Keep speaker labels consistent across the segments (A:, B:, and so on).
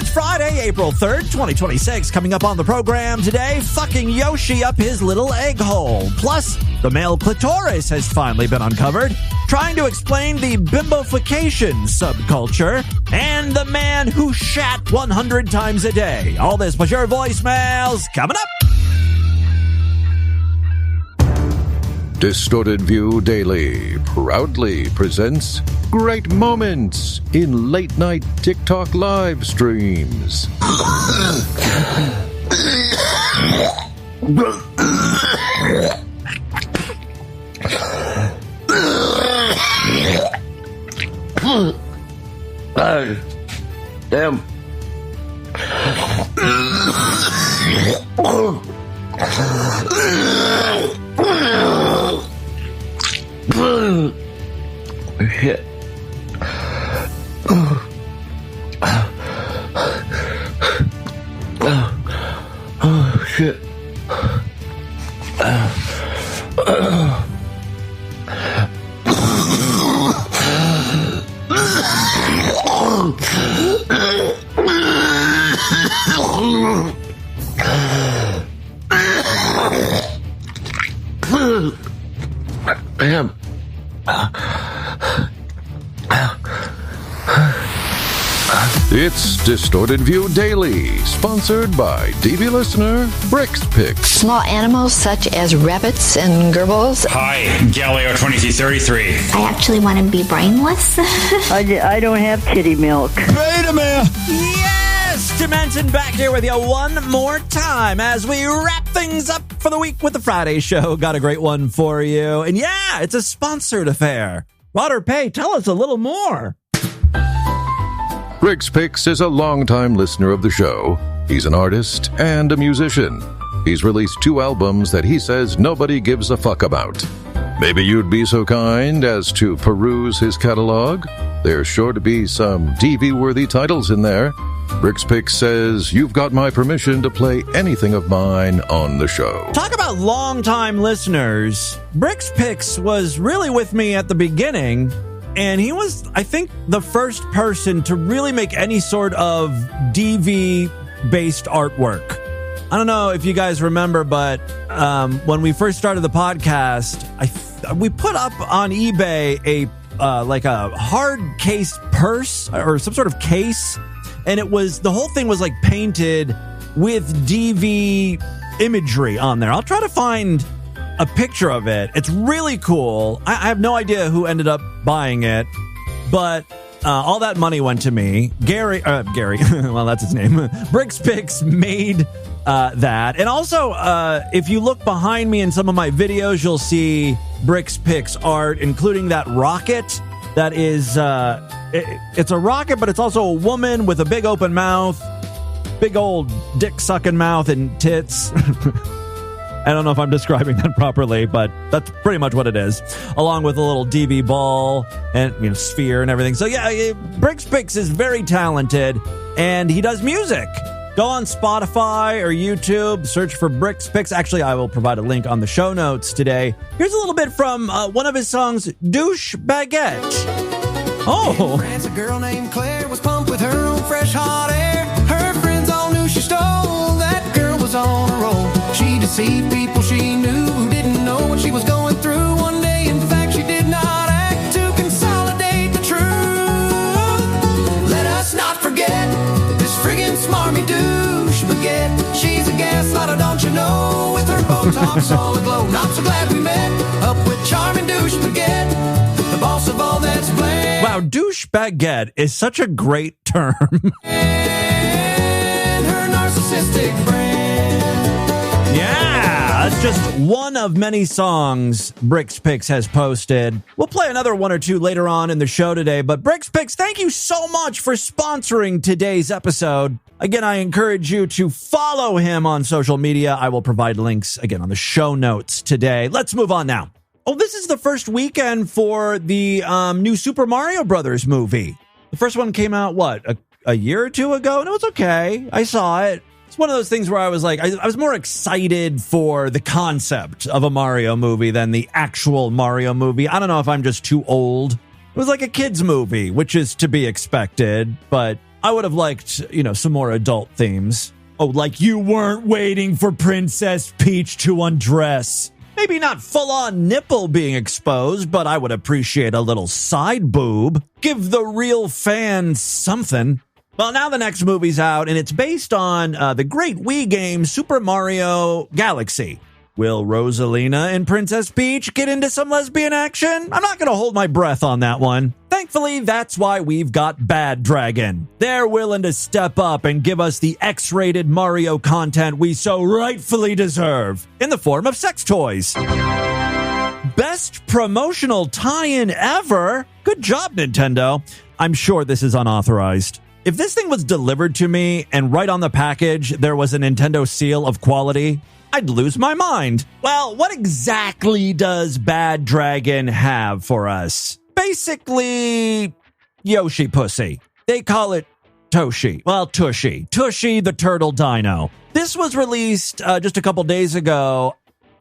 A: It's Friday, April 3rd, 2026. Coming up on the program today, fucking Yoshi up his little egg hole. Plus, the male clitoris has finally been uncovered, trying to explain the bimbofication subculture, and the man who shat 100 times a day. All this plus your voicemails coming up.
B: Distorted View Daily proudly presents great moments in late-night TikTok live streams.
C: Damn. Shit. Oh, shit. Damn.
B: It's Distorted View Daily, sponsored by DV listener Bricks Picks.
D: Small animals such as rabbits and gerbils.
E: Hi, Galileo 2333.
F: I actually want to be brainless.
G: I don't have kitty milk.
A: Wait a minute. Yes, Tim Henson back here with you one more time as we wrap things up for the week with the Friday show. Got a great one for you. And yeah, it's a sponsored affair. Roder Pay, tell us a little more.
B: Bricks Picks is a longtime listener of the show. He's an artist and a musician. He's released 2 albums that he says nobody gives a fuck about. Maybe you'd be so kind as to peruse his catalog. There's sure to be some DV-worthy titles in there. Bricks Picks says, you've got my permission to play anything of mine on the show.
A: Talk about longtime listeners. Bricks Picks was really with me at the beginning, and he was, I think, the first person to really make any sort of DV-based artwork. I don't know if you guys remember, but when we first started the podcast, we put up on eBay a hard case purse or some sort of case, and the whole thing was like painted with DV imagery on there. I'll try to find a picture of it. It's really cool. I have no idea who ended up buying it, but all that money went to me. Gary, well, that's his name. Bricks Picks made that. And also, if you look behind me in some of my videos, you'll see Bricks Picks art, including that rocket. That is, it's a rocket, but it's also a woman with a big open mouth, big old dick-sucking mouth and tits. I don't know if I'm describing that properly, but that's pretty much what it is, along with a little DV ball and sphere and everything. So yeah, Bricks Picks is very talented, and he does music. Go on Spotify or YouTube, search for Bricks Picks. Actually, I will provide a link on the show notes today. Here's a little bit from one of his songs, Douche Baguette. Oh.
H: France, a girl named Claire was pumped with her own fresh hot air. Her friends all knew she stole. That girl was on a roll. She deceived people she knew who didn't know what she was going through. One day, in fact, she did not act to consolidate the truth. Let us not forget this friggin' smarmy douche baguette. She's a gaslighter, don't you know? With her Botox all aglow. Not so glad we met up with charming douche baguette, the boss of all that's bland.
A: Wow, douche baguette is such a great term.
H: And her narcissistic brand.
A: Yeah, that's just one of many songs Bricks Picks has posted. We'll play another one or two later on in the show today, but Bricks Picks, thank you so much for sponsoring today's episode. Again, I encourage you to follow him on social media. I will provide links again on the show notes today. Let's move on now. Oh, this is the first weekend for the new Super Mario Brothers movie. The first one came out, a year or two ago? And it was okay. I saw it. It's one of those things where I was like, I was more excited for the concept of a Mario movie than the actual Mario movie. I don't know if I'm just too old. It was like a kid's movie, which is to be expected, but I would have liked, some more adult themes. Oh, like you weren't waiting for Princess Peach to undress. Maybe not full-on nipple being exposed, but I would appreciate a little side boob. Give the real fans something. Well, now the next movie's out, and it's based on the great Wii game Super Mario Galaxy. Will Rosalina and Princess Peach get into some lesbian action? I'm not going to hold my breath on that one. Thankfully, that's why we've got Bad Dragon. They're willing to step up and give us the X-rated Mario content we so rightfully deserve, in the form of sex toys. Best promotional tie-in ever? Good job, Nintendo. I'm sure this is unauthorized. If this thing was delivered to me and right on the package there was a Nintendo seal of quality, I'd lose my mind. Well, what exactly does Bad Dragon have for us? Basically, Yoshi pussy. They call it Toshi. Well, Tushy. Tushy the turtle dino. This was released just a couple days ago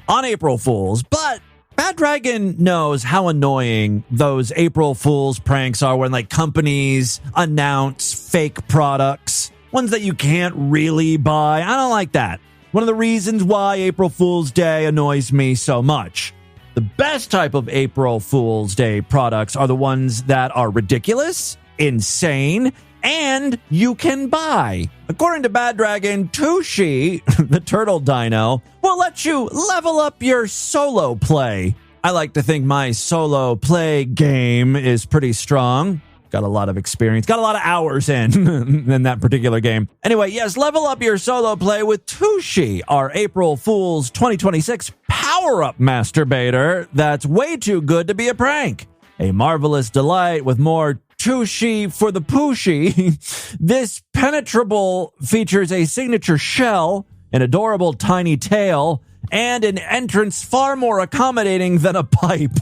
A: on April Fool's, but Bad Dragon knows how annoying those April Fool's pranks are when companies announce fake products, ones that you can't really buy. I don't like that. One of the reasons why April Fool's Day annoys me so much. The best type of April Fool's Day products are the ones that are ridiculous, insane, and you can buy. According to Bad Dragon, Tushy, the turtle dino, will let you level up your solo play. I like to think my solo play game is pretty strong. Got a lot of experience, got a lot of hours in that particular game. Anyway, yes, level up your solo play with Tushy, our April Fool's 2026 power-up masturbator that's way too good to be a prank. A marvelous delight with more Tushy for the Pooshy. This penetrable features a signature shell, an adorable tiny tail, and an entrance far more accommodating than a pipe.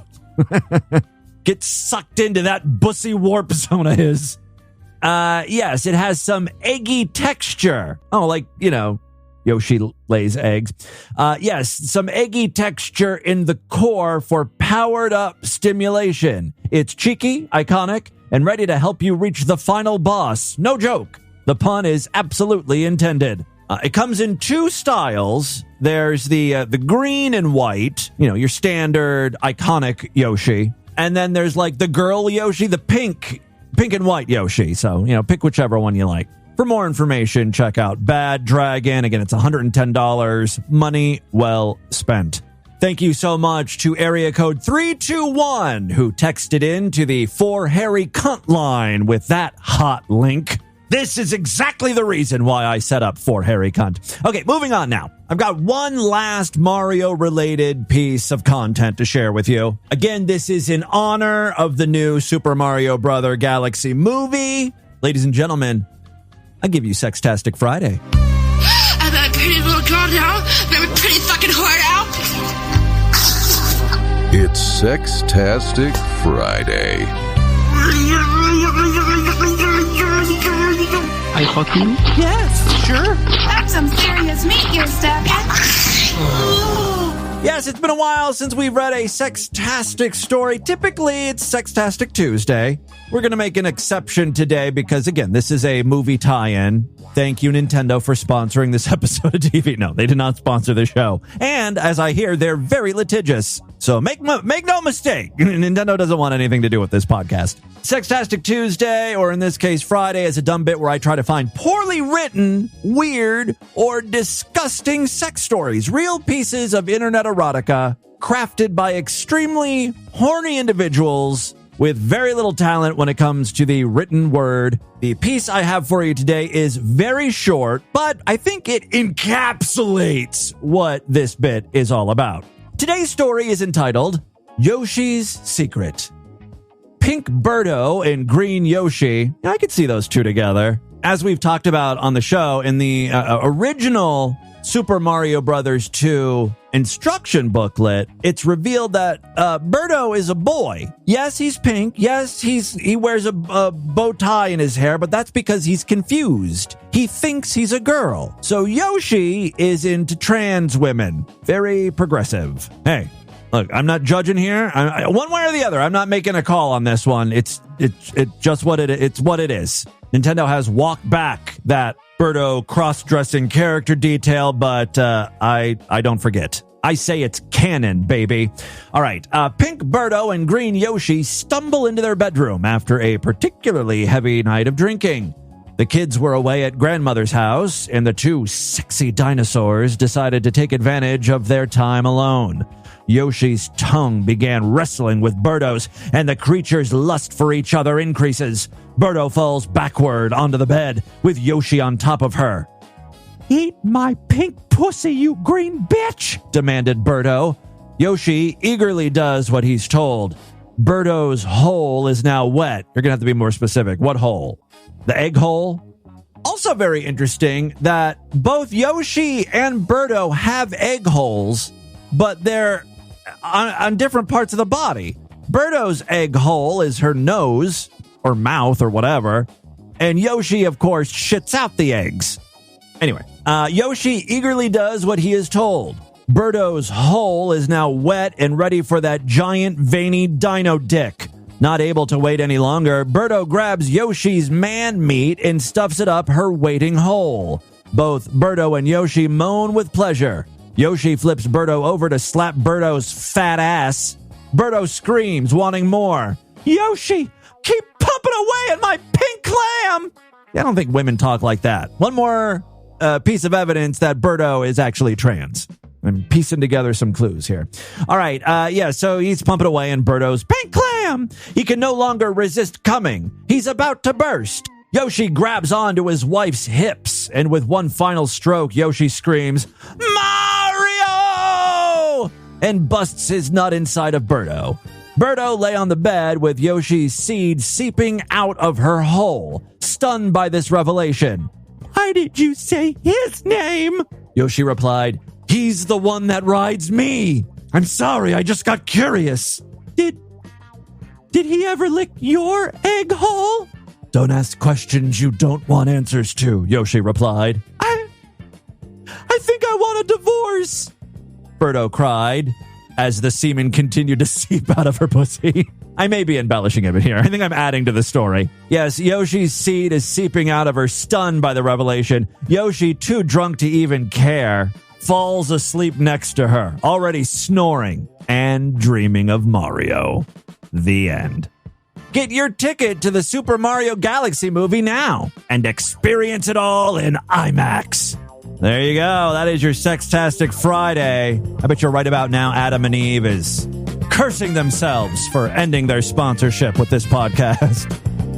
A: Get sucked into that bussy warp zone of his. Yes, it has some eggy texture. Oh, Yoshi lays eggs. Yes, some eggy texture in the core for powered up stimulation. It's cheeky, iconic, and ready to help you reach the final boss. No joke. The pun is absolutely intended. It comes in two styles. There's the green and white, your standard iconic Yoshi. And then there's the girl Yoshi, the pink and white Yoshi. So, pick whichever one you like. For more information, check out Bad Dragon. Again, it's $110. Money well spent. Thank you so much to area code 321 who texted in to the 4 Harry Cunt line with that hot link. This is exactly the reason why I set up 4 Harry Cunt. Okay, moving on now. I've got one last Mario-related piece of content to share with you. Again, this is in honor of the new Super Mario Bros. Galaxy movie. Ladies and gentlemen, I give you Sextastic Friday.
I: And that pretty little girl now, that pretty fucking whore out.
B: It's Sextastic Friday.
J: Are you fucking?
A: Yes, sure.
I: That's some serious meat you're stacking.
A: Yes, it's been a while since we've read a Sextastic story. Typically, it's Sextastic Tuesday. We're going to make an exception today because, again, this is a movie tie-in. Thank you, Nintendo, for sponsoring this episode of TV. No, they did not sponsor the show. And, as I hear, they're very litigious. So make no mistake, Nintendo doesn't want anything to do with this podcast. Sextastic Tuesday, or in this case, Friday, is a dumb bit where I try to find poorly written, weird, or disgusting sex stories. Real pieces of internet erotica crafted by extremely horny individuals with very little talent when it comes to the written word. The piece I have for you today is very short, but I think it encapsulates what this bit is all about. Today's story is entitled Yoshi's Secret. Pink Birdo and Green Yoshi, I could see those two together. As we've talked about on the show, in the original Super Mario Bros. 2 instruction booklet, it's revealed that Birdo is a boy. Yes, he's pink. Yes, he wears a bow tie in his hair, but that's because he's confused. He thinks he's a girl. So Yoshi is into trans women. Very progressive. Hey, Look, I'm not judging here. One way or the other, I'm not making a call on this one. It's just what it's what it is. Nintendo has walked back that Birdo cross-dressing character detail, but I don't forget. I say it's canon, baby. All right, Pink Birdo and Green Yoshi stumble into their bedroom after a particularly heavy night of drinking. The kids were away at grandmother's house, and the two sexy dinosaurs decided to take advantage of their time alone. Yoshi's tongue began wrestling with Birdo's, and the creature's lust for each other increases. Birdo falls backward onto the bed, with Yoshi on top of her. "Eat my pink pussy, you green bitch!" demanded Birdo. Yoshi eagerly does what he's told. Birdo's hole is now wet. You're going to have to be more specific. What hole? The egg hole? Also very interesting that both Yoshi and Birdo have egg holes, but they're on different parts of the body. Birdo's egg hole is her nose or mouth or whatever, and Yoshi, of course, shits out the eggs. Anyway, Yoshi eagerly does what he is told. Birdo's hole is now wet and ready for that giant veiny dino dick. Not able to wait any longer, Birdo grabs Yoshi's man meat and stuffs it up her waiting hole. Both Birdo and Yoshi moan with pleasure. Yoshi flips Birdo over to slap Birdo's fat ass. Birdo screams, wanting more. "Yoshi, keep pumping away at my pink clam!" I don't think women talk like that. One more piece of evidence that Birdo is actually trans. I'm piecing together some clues here. All right, so he's pumping away in Birdo's pink clam. He can no longer resist coming. He's about to burst. Yoshi grabs onto his wife's hips, and with one final stroke, Yoshi screams, "Mario!" and busts his nut inside of Birdo. Birdo lay on the bed with Yoshi's seed seeping out of her hole, stunned by this revelation. "Why did you say his name?" Yoshi replied, "He's the one that rides me. I'm sorry, I just got curious." Did he ever lick your egg hole?" "Don't ask questions you don't want answers to," Yoshi replied. I think I want a divorce," Birdo cried, as the semen continued to seep out of her pussy. I may be embellishing a bit here. I think I'm adding to the story. Yes, Yoshi's seed is seeping out of her, stunned by the revelation. Yoshi, too drunk to even care, falls asleep next to her, already snoring and dreaming of Mario. The end. Get your ticket to the Super Mario Galaxy movie now and experience it all in IMAX. There you go. That is your Sextastic Friday. I bet you're right about now Adam and Eve is cursing themselves for ending their sponsorship with this podcast.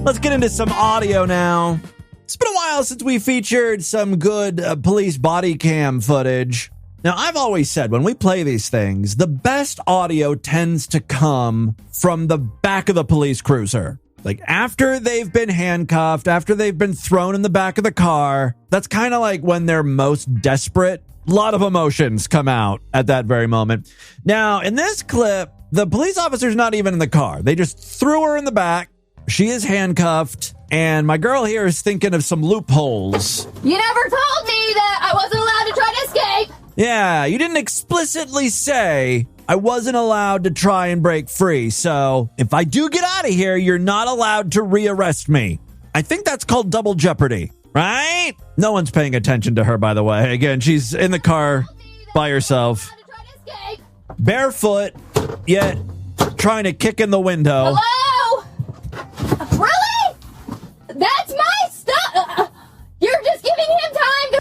A: Let's get into some audio now. It's been a while since we featured some good police body cam footage. Now, I've always said when we play these things, the best audio tends to come from the back of the police cruiser. Like after they've been handcuffed, after they've been thrown in the back of the car, that's kind of like when they're most desperate. A lot of emotions come out at that very moment. Now, in this clip, the police officer's not even in the car. They just threw her in the back. She is handcuffed, and my girl here is thinking of some loopholes.
J: "You never told me that I wasn't allowed to try to escape."
A: Yeah, you didn't explicitly say I wasn't allowed to try and break free, so if I do get out of here, you're not allowed to rearrest me. I think that's called double jeopardy, right? No one's paying attention to her, by the way. Again, she's in the car by herself, barefoot, yet trying to kick in the window.
J: Hello? Really? That's my stuff? You're just giving him time to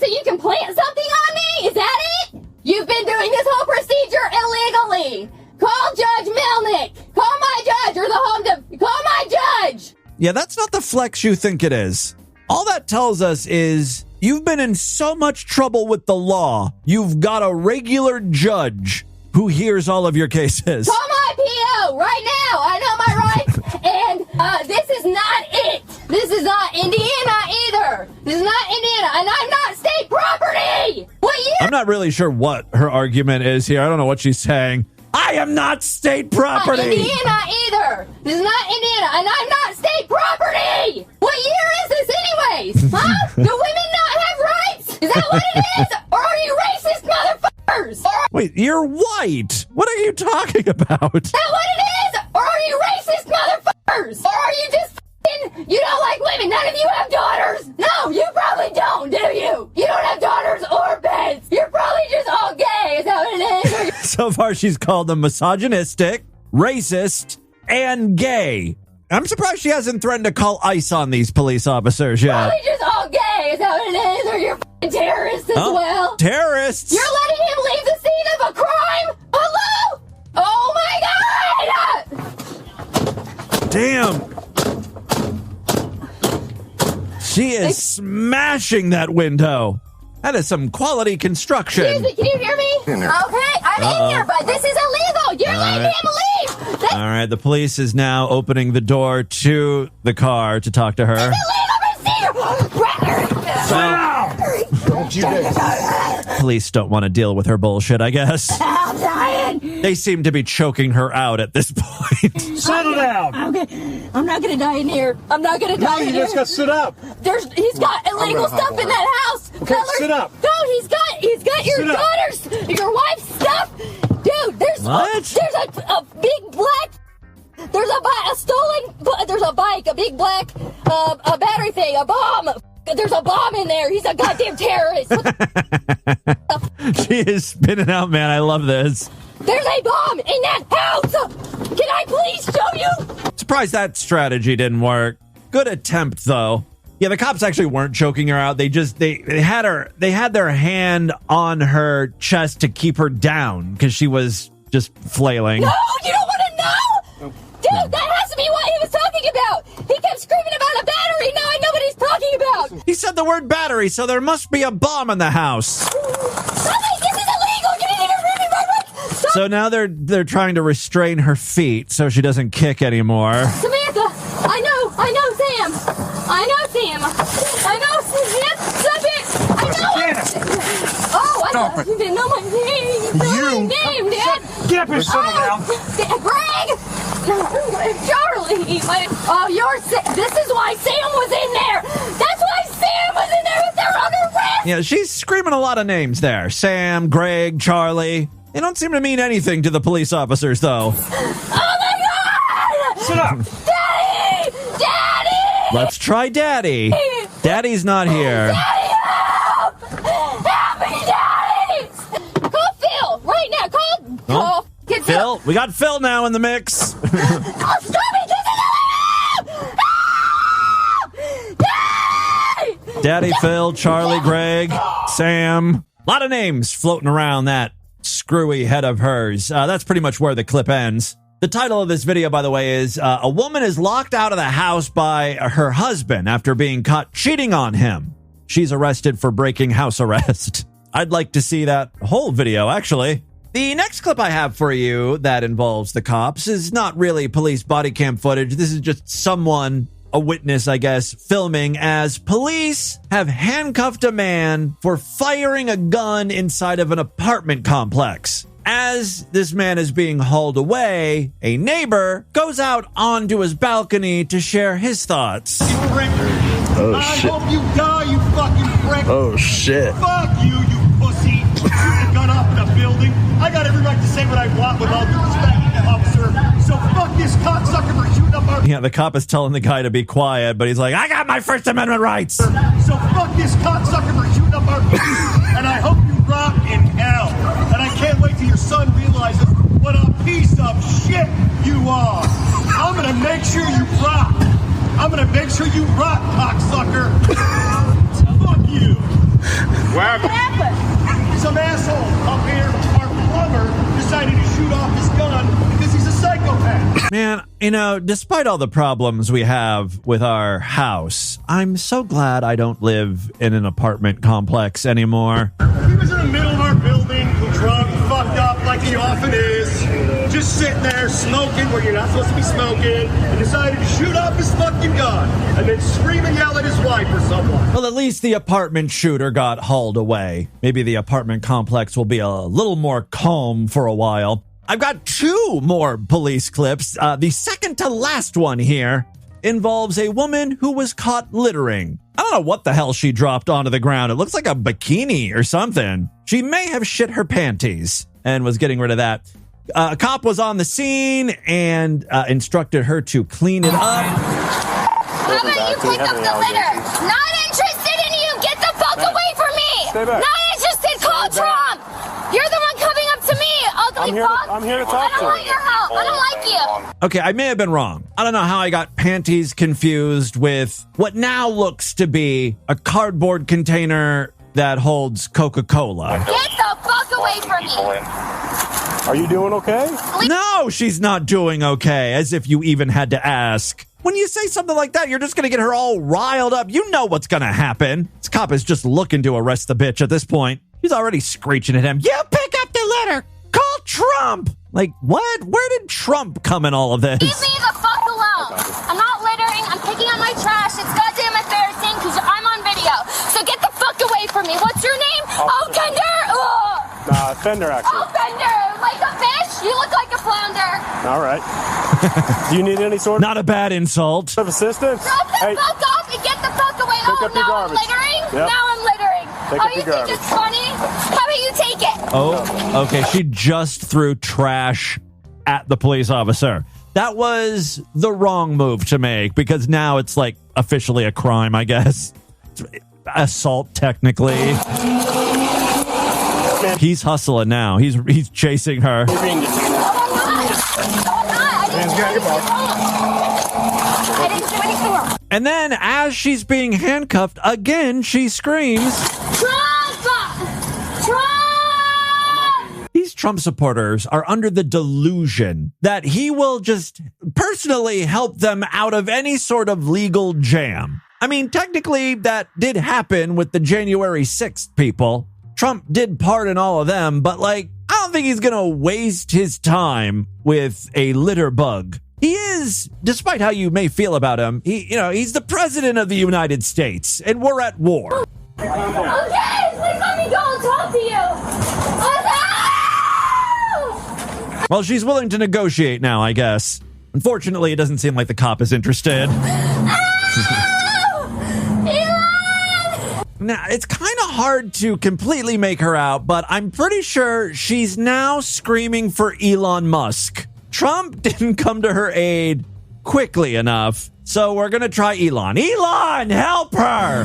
J: so you can plant something on me? Is that it? You've been doing this whole procedure illegally. Call Judge Melnick. Call my judge or the call my judge.
A: Yeah, that's not the flex you think it is. All that tells us is you've been in so much trouble with the law, you've got a regular judge who hears all of your cases.
J: Call my PO right now. I know my rights, and this is not it. This is not Indiana either. This is not Indiana, and I'm not state property. What year?
A: I'm not really sure what her argument is here. I don't know what she's saying. I am not state property.
J: Not Indiana either. This is not Indiana, and I'm not state property. What year is this anyways? Huh? Do women not have rights? Is that what it is? Or are you racist motherfuckers?
A: Wait, you're what? white. What are you talking about?
J: Is that what it is? Or are you racist motherfuckers? Or are you just you don't like women? None of you have daughters? No, you probably don't, do you? You don't have daughters or pets. You're probably just all gay. Is that what it is?
A: So far, she's called them misogynistic, racist, and gay. I'm surprised she hasn't threatened to call ICE on these police officers yet.
J: Probably just all gay. Is that what it is? Or you're terrorists as well?
A: Terrorists?
J: You're letting him leave the scene of a crime? Hello? Oh my God!
A: Damn. She is smashing that window. That is some quality construction.
J: Excuse me, can you hear me? Okay, I'm in here, but this is illegal. You're letting him leave.
A: All right, the police is now opening the door to the car to talk to her.
C: Don't you dare.
A: Police don't want to deal with her bullshit, I guess.
J: I'm dying.
A: They seem to be choking her out at this point.
K: Settle down.
J: Okay, I'm not gonna die in here. I'm not gonna die in here.
K: You just gotta sit up.
J: He's got illegal stuff in that house.
K: Okay, sit up.
J: No, he's got your daughter's, your wife's stuff. Dude, there's a big black. There's a bike, a big black, a battery thing, a bomb. There's a bomb in there. He's a goddamn terrorist.
A: She is spinning out, man. I love this.
J: There's a bomb in that house. Can I please show you?
A: Surprised that strategy didn't work. Good attempt, though. Yeah, the cops actually weren't choking her out. They had their hand on her chest to keep her down because she was just flailing.
J: No, you don't want to know? Dude, that has to be what he was talking about. He kept screaming about a battery. Now I know what he's talking about.
A: He said the word battery, so there must be a bomb in the house.
J: This is illegal. You need to remove me.
A: So now they're trying to restrain her feet so she doesn't kick anymore.
J: Samantha, I know Sam. I know Sam. Stop it. I know it. Oh, I thought you didn't know my name. Name, Dad.
K: Get up here, settle down.
J: Greg. Charlie. This is why Sam was in there. That's why Sam was in there with their other rest.
A: Yeah, she's screaming a lot of names there. Sam, Greg, Charlie. They don't seem to mean anything to the police officers, though.
J: Oh, my God.
K: Sit up.
J: Daddy.
A: Let's try Daddy. Daddy's not here.
J: Daddy, help. Help me, Daddy. Call Phil right now. Call. Get
A: Phil. We got Phil now in the mix.
J: Oh, stop it. This is illegal.
A: Daddy, Phil, Charlie, Greg, Sam. A lot of names floating around that screwy head of hers. That's pretty much where the clip ends. The title of this video, by the way, is A Woman is Locked Out of the House by her husband after being caught cheating on him. She's arrested for breaking house arrest. I'd like to see that whole video, actually. The next clip I have for you that involves the cops is not really police body cam footage. This is just someone, a witness, I guess, filming as police have handcuffed a man for firing a gun inside of an apartment complex. As this man is being hauled away, a neighbor goes out onto his balcony to share his thoughts.
K: Oh, shit. I hope you die, you fucking prick.
C: Oh, shit.
K: Fuck you, you pussy. Shoot a gun up in a building. I got every right to say what I want with all due respect, officer. So fuck this cocksucker for shooting up our...
A: Yeah, the cop is telling the guy to be quiet, but he's like, I got my First Amendment rights.
K: So fuck this cocksucker for shooting up our... And I hope you rot in hell. And I can't wait till your son realizes what a piece of shit you are. I'm gonna make sure you rot. I'm gonna make sure you rot, cocksucker. Fuck you.
J: What happened?
K: Some asshole up here, our plumber, decided to shoot off his gun because he's a psychopath.
A: Man, you know, despite all the problems we have with our house, I'm so glad I don't live in an apartment complex anymore.
K: He was in the middle of our building, drunk, fucked up like he often is, just sitting there smoking where you're not supposed to be smoking, and decided to shoot off his fucking gun, and then scream and yell at his wife or someone.
A: Well, at least the apartment shooter got hauled away. Maybe the apartment complex will be a little more calm for a while. I've got two more police clips. The second to last one here involves a woman who was caught littering. I don't know what the hell she dropped onto the ground. It looks like a bikini or something. She may have shit her panties and was getting rid of that. A cop was on the scene and instructed her to clean it up.
J: How about you pick up the litter? Not interested in you. Get the fuck away from me.
K: Stay back.
J: Not interested. Call Trump. You're the one coming up to me. Ugly fuck.
K: I'm here to talk
J: I don't want your help. I don't like you.
A: Okay, I may have been wrong. I don't know how I got panties confused with what now looks to be a cardboard container that holds Coca-Cola.
J: Get the fuck away from me.
K: Are you doing okay?
A: No, she's not doing okay, as if you even had to ask. When you say something like that, you're just going to get her all riled up. You know what's going to happen. This cop is just looking to arrest the bitch at this point. He's already screeching at him. You pick up the litter. Call Trump. Like, what? Where did Trump come in all of this?
J: Leave me the fuck alone. I'm not littering. I'm picking up my trash. It's goddamn embarrassing because I'm on video. So get the fuck away from me. What's your name? Oh, Fender. Ugh.
K: Fender, actually.
J: Oh, Fender. Like a fish? You look like a flounder.
K: All right. Do you need any sort
A: Not a bad insult.
K: of assistance?
J: Drop the fuck off and get the fuck away.
K: Pick up your
J: now
K: garbage.
J: I'm littering?
K: Yep.
J: Now I'm littering.
K: Pick
J: Oh,
K: up
J: you
K: your
J: think
K: garbage.
J: it's funny? How about you take it?
A: Oh, okay. She just threw trash at the police officer. That was the wrong move to make because now it's like officially a crime, I guess. Assault, technically. He's hustling now. He's chasing her.
J: No, I'm not. I didn't do anything wrong.
A: And then as she's being handcuffed, again, she screams.
J: Trump! Trump!
A: These Trump supporters are under the delusion that he will just personally help them out of any sort of legal jam. I mean, technically, that did happen with the January 6th people. Trump did pardon all of them, but like, I don't think he's going to waste his time with a litter bug. He is, despite how you may feel about him, he's the president of the United States, and we're at war.
J: Okay, please let me go and talk to you. Oh,
A: Well, she's willing to negotiate now, I guess. Unfortunately, it doesn't seem like the cop is interested. Now, it's kind of hard to completely make her out, but I'm pretty sure she's now screaming for Elon Musk. Trump didn't come to her aid quickly enough, so we're going to try Elon. Elon, help her!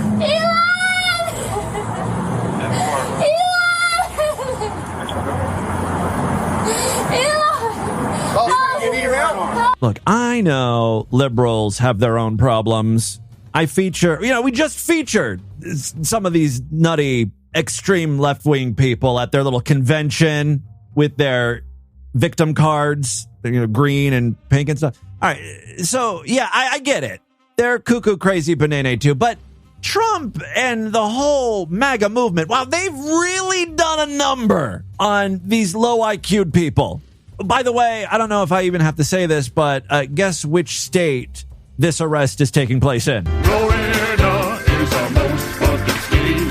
A: Look, I know liberals have their own problems. We just featured some of these nutty, extreme left-wing people at their little convention with their victim cards, green and pink and stuff. All right, so, yeah, I get it. They're cuckoo, crazy, banana too, but Trump and the whole MAGA movement, wow, they've really done a number on these low-IQ'd people. By the way, I don't know if I even have to say this, but guess which state this arrest is taking place in?
K: Florida is our most fucking state.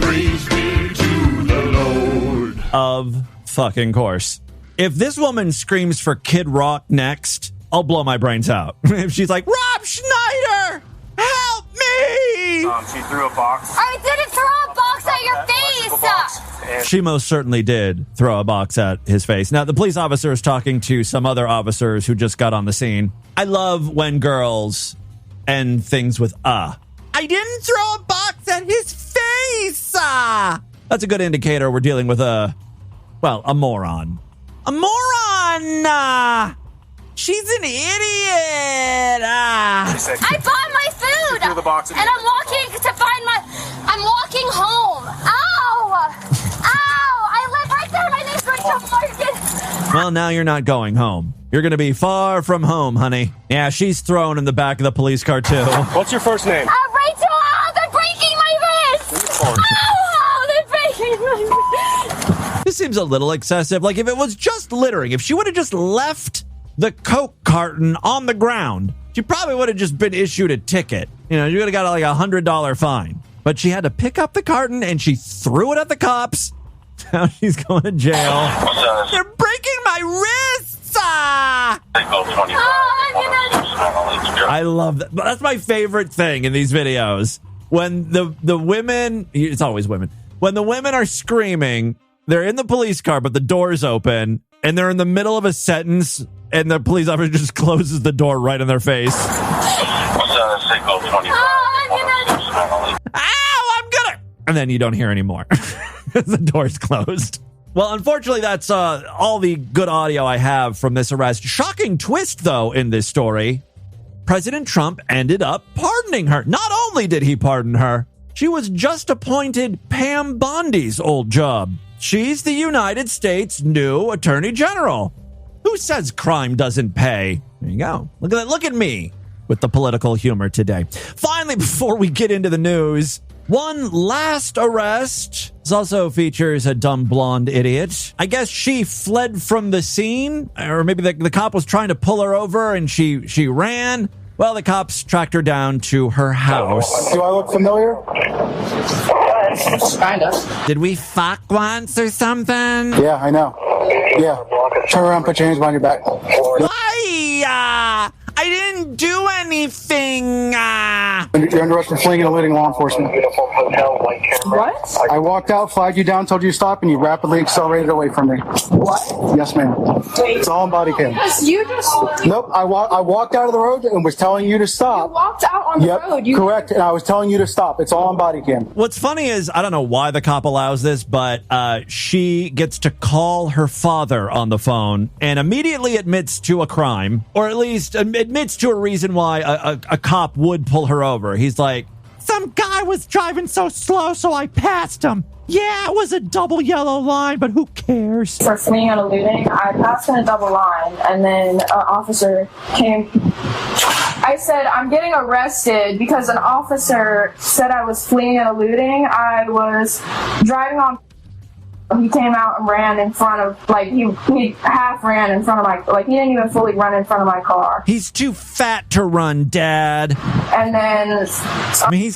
K: Praise be to the Lord.
A: Of fucking course. If this woman screams for Kid Rock next, I'll blow my brains out. If she's like, Rob Schneider, help me!
L: She threw a box.
J: I didn't throw a box at your face!
A: She most certainly did throw a box at his face. Now, the police officer is talking to some other officers who just got on the scene. I love when girls end things with I didn't throw a box at his face. That's a good indicator we're dealing with a moron. A moron! She's an idiot!
J: I bought my food!
L: threw the box in
J: and I'm walking I'm walking home. Ow! Ow! I live right there. My name's Rachel Morgan.
A: Well, now you're not going home. You're going to be far from home, honey. Yeah, she's thrown in the back of the police car, too.
K: What's your first name?
J: Rachel! Ow! They're breaking my wrist! Ow! They're breaking my wrist!
A: This seems a little excessive. Like, if it was just littering, if she would have just left the Coke carton on the ground, she probably would have just been issued a ticket. You would have got like $100 fine. But she had to pick up the carton and she threw it at the cops. Now she's going to jail. They're breaking my wrists! I love that. That's my favorite thing in these videos. when the women, it's always women, when the women are screaming, they're in the police car, but the door's open, and they're in the middle of a sentence, and the police officer just closes the door right in their face.
K: Signal 25.
A: Ow, I'm gonna... And then you don't hear anymore. The door's closed. Well, unfortunately, that's all the good audio I have from this arrest. Shocking twist, though, in this story. President Trump ended up pardoning her. Not only did he pardon her, she was just appointed Pam Bondi's old job. She's the United States' new Attorney General. Who says crime doesn't pay? There you go. Look at that. Look at me with the political humor today. Finally, before we get into the news, one last arrest. This also features a dumb blonde idiot. I guess she fled from the scene, or maybe the cop was trying to pull her over and she ran. Well, the cops tracked her down to her house.
L: Do I look familiar?
M: Kind of.
A: Did we fuck once or something?
L: Yeah, I know. Yeah. Turn around, put your hands behind your back.
A: I didn't do anything.
L: You're under arrest for fleeing and eluding law enforcement.
M: What?
L: I walked out, flagged you down, told you to stop, and you rapidly accelerated away from me.
M: What?
L: Yes, ma'am. It's all on body cam.
M: You just...
L: Nope, I walked out of the road and was telling you to stop.
M: You walked out on the road.
L: Correct, and I was telling you to stop. It's all on body cam.
A: What's funny is, I don't know why the cop allows this, but she gets to call her father on the phone and immediately admits to a crime, or at least admits to a reason why a cop would pull her over. He's like, some guy was driving so slow, so I passed him. Yeah, it was a double yellow line, but who cares?
M: For fleeing and eluding, I passed in a double line, and then an officer came. I said, I'm getting arrested because an officer said I was fleeing and eluding. I was driving on. He came out and ran in front of, like, he half ran in front of my, like, he didn't even fully run in front of my car.
A: He's too fat to run, Dad.
M: And then...
A: I mean,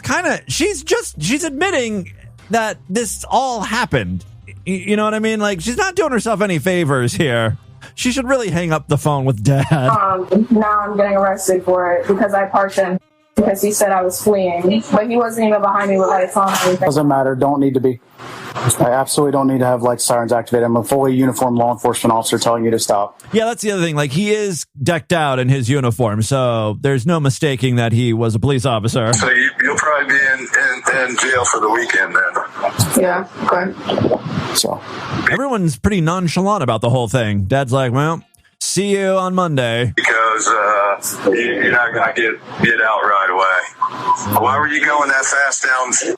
A: she's admitting that this all happened. You know what I mean? Like, she's not doing herself any favors here. She should really hang up the phone with Dad.
M: Now I'm getting arrested for it because I parked him because he said I was fleeing. But he wasn't even behind me with lights on or anything.
L: Doesn't matter. Don't need to be. I absolutely don't need to have lights, sirens activated. I'm a fully uniformed law enforcement officer telling you to stop.
A: Yeah, that's the other thing. Like, he is decked out in his uniform, so there's no mistaking that he was a police officer.
K: So you'll probably be in jail for the weekend then.
M: Yeah, okay.
L: So
A: everyone's pretty nonchalant about the whole thing. Dad's like, well, see you on Monday.
K: Because you're not going to get out right away. Why were you going that fast down?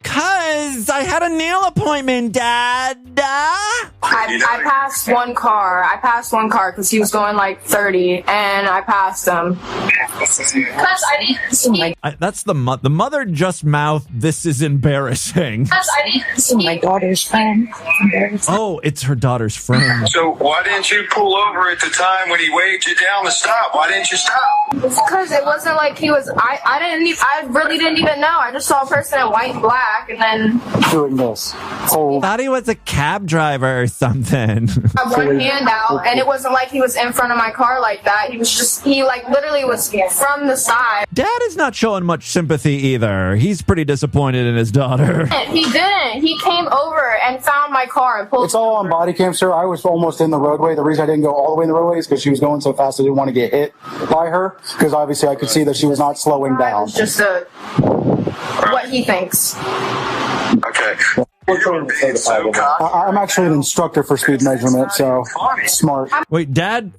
A: Cause I had a nail appointment, Dad.
M: I passed one car. I passed one car because he was going like 30, and I passed him.
A: That's the mother just mouthed, "This is embarrassing."
M: My daughter's friend.
A: Oh, it's her daughter's friend.
K: So why didn't you pull over at the time when he waved you down to stop? Why didn't you stop?
M: Because it wasn't like he was. I really didn't even know. I just saw a person in white and black. And then
L: doing this.
A: Thought he was a cab driver or something.
M: I had one hand out, and it wasn't like he was in front of my car like that. He like literally was from the side.
A: Dad is not showing much sympathy either. He's pretty disappointed in his daughter.
M: He didn't. He came over and found my car and pulled.
L: It's all on body cam, sir. I was almost in the roadway. The reason I didn't go all the way in the roadway is because she was going so fast I didn't want to get hit by her, because obviously I could see that she was not slowing down.
M: It's just what he thinks.
K: Okay. You're being so cocky.
L: I'm actually an instructor for speed measurement, so smart.
A: Wait, Dad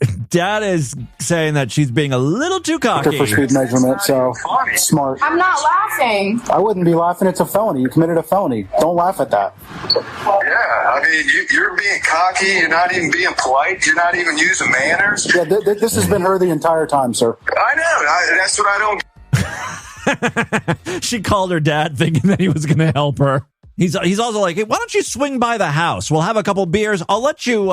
A: is saying that she's being a little too cocky.
L: For speed measurement, so smart.
M: I'm not laughing.
L: I wouldn't be laughing. It's a felony. You committed a felony. Don't laugh at that.
K: Yeah, I mean, you're being cocky. You're not even being polite. You're not even using manners.
L: Yeah, this has been her the entire time, sir.
K: I know. That's what I don't.
A: She called her dad thinking that he was going to help her. He's also like, hey, why don't you swing by the house? We'll have a couple beers. I'll let you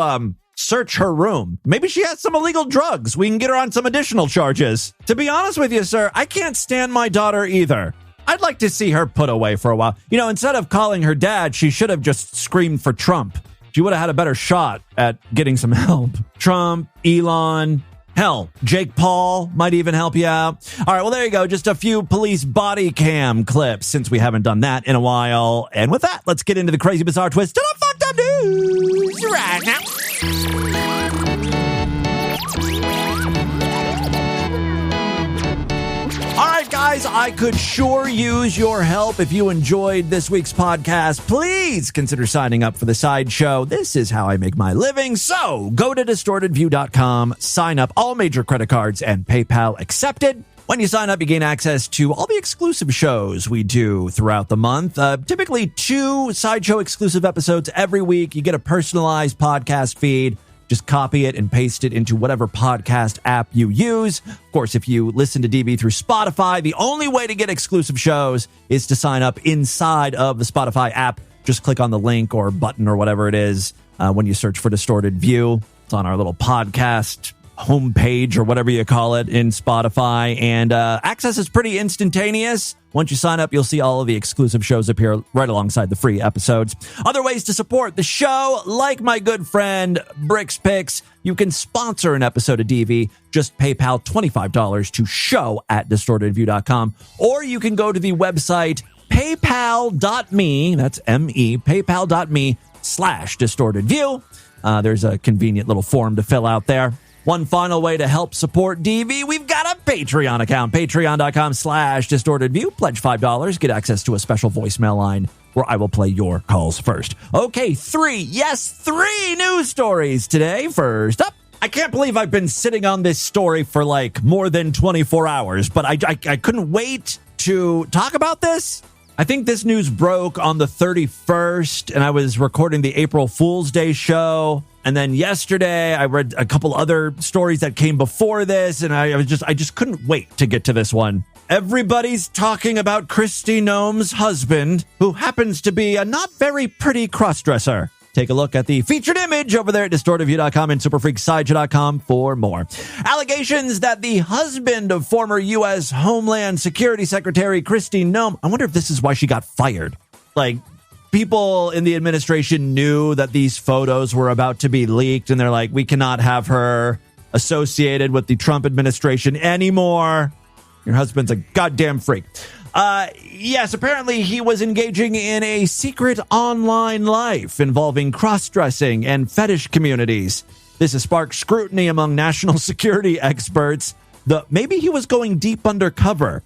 A: search her room. Maybe she has some illegal drugs. We can get her on some additional charges. To be honest with you, sir, I can't stand my daughter either. I'd like to see her put away for a while. You know, instead of calling her dad, she should have just screamed for Trump. She would have had a better shot at getting some help. Trump, Elon, Hell, Jake Paul might even help you out. All right, well, there you go. Just a few police body cam clips since we haven't done that in a while. And with that, let's get into the crazy, bizarre twist to the fucked up news right now. All right, guys, I could sure use your help. If you enjoyed this week's podcast, please consider signing up for the Sideshow. This is how I make my living. So go to distortedview.com, sign up, all major credit cards and PayPal accepted. When you sign up, you gain access to all the exclusive shows we do throughout the month. Typically 2 Sideshow exclusive episodes every week. You get a personalized podcast feed. Just copy it and paste it into whatever podcast app you use. Of course, if you listen to DB through Spotify, the only way to get exclusive shows is to sign up inside of the Spotify app. Just click on the link or button or whatever it is when you search for Distorted View. It's on our little podcast homepage or whatever you call it in Spotify. And access is pretty instantaneous. Once you sign up, you'll see all of the exclusive shows appear right alongside the free episodes. Other ways to support the show, like my good friend Bricks Picks, you can sponsor an episode of DV. Just PayPal $25 to show@distortedview.com. Or you can go to the website paypal.me, that's M-E, paypal.me/distortedview. There's a convenient little form to fill out there. One final way to help support DV, we've got a Patreon account, patreon.com/distortedview. Pledge $5, get access to a special voicemail line where I will play your calls first. Okay, 3 news stories today. First up, I can't believe I've been sitting on this story for like more than 24 hours, but I couldn't wait to talk about this. I think this news broke on the 31st, and I was recording the April Fool's Day show. And then yesterday, I read a couple other stories that came before this, and I just couldn't wait to get to this one. Everybody's talking about Kristi Noem's husband, who happens to be a not very pretty crossdresser. Take a look at the featured image over there at distortedview.com and superfreaksideshow.com for more. Allegations that the husband of former U.S. Homeland Security Secretary Kristi Noem, I wonder if this is why she got fired. Like, people in the administration knew that these photos were about to be leaked, and they're like, we cannot have her associated with the Trump administration anymore. Your husband's a goddamn freak. Yes, apparently he was engaging in a secret online life involving cross-dressing and fetish communities. This has sparked scrutiny among national security experts. Maybe he was going deep undercover,